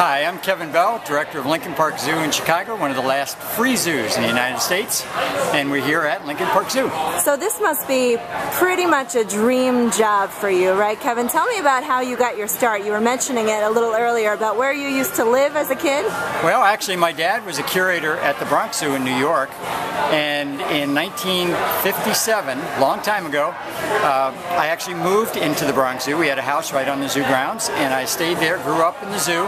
Hi, I'm Kevin Bell, Director of Lincoln Park Zoo in Chicago, one of the last free zoos in the United States, and we're here at Lincoln Park Zoo. So this must be pretty much a dream job for you, right, Kevin? Tell me about how you got your start. You were mentioning it a little earlier about where you used to live as a kid. Well, actually, my dad was a curator at the Bronx Zoo in New York, and in 1957, a long time ago, I actually moved into the Bronx Zoo. We had a house right on the zoo grounds, and I stayed there, grew up in the zoo,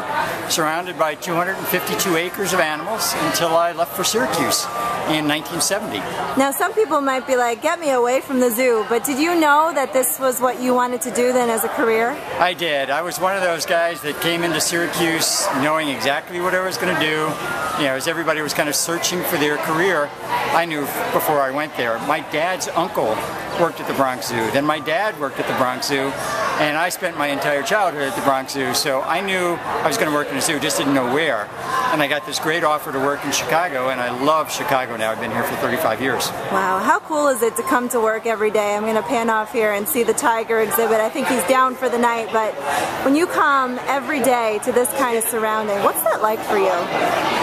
surrounded by 252 acres of animals until I left for Syracuse in 1970. Now some people might be like, get me away from the zoo, but did you know that this was what you wanted to do then as a career? I did. I was one of those guys that came into Syracuse knowing exactly what I was going to do. You know, as everybody was kind of searching for their career, I knew before I went there. My dad's uncle worked at the Bronx Zoo, then my dad worked at the Bronx Zoo, and I spent my entire childhood at the Bronx Zoo, so I knew I was going to work in a zoo, just didn't know where. And I got this great offer to work in Chicago, and I love Chicago now. I've been here for 35 years. Wow, how cool is it to come to work every day? I'm going to pan off here and see the tiger exhibit. I think he's down for the night, but when you come every day to this kind of surrounding, what's that like for you?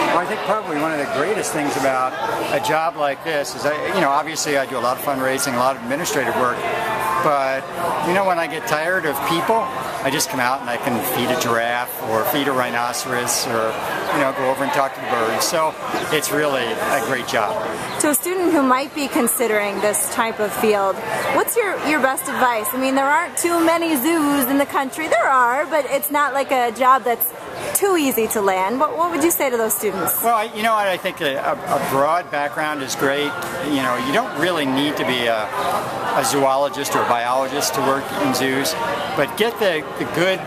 Well, I think probably one of the greatest things about a job like this is, obviously I do a lot of fundraising, a lot of administrative work, but when I get tired of people, I just come out and I can feed a giraffe or feed a rhinoceros or go over and talk to the birds. So it's really a great job. To a student who might be considering this type of field, what's your best advice? I mean, there aren't too many zoos in the country. There are, but it's not like a job that's too easy to land. What would you say to those students? Well, I think a broad background is great. You don't really need to be a zoologist or a biologist to work in zoos, but get the good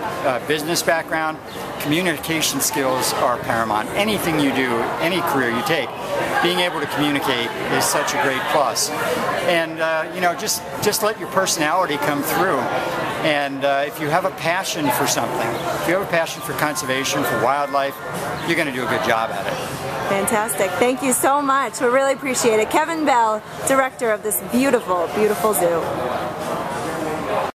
business background. Communication skills are paramount. Anything you do, any career you take, being able to communicate is such a great plus. And just let your personality come through. And if you have a passion for something, if you have a passion for conservation, for wildlife, you're going to do a good job at it. Fantastic. Thank you so much. We really appreciate it. Kevin Bell, director of this beautiful, beautiful zoo.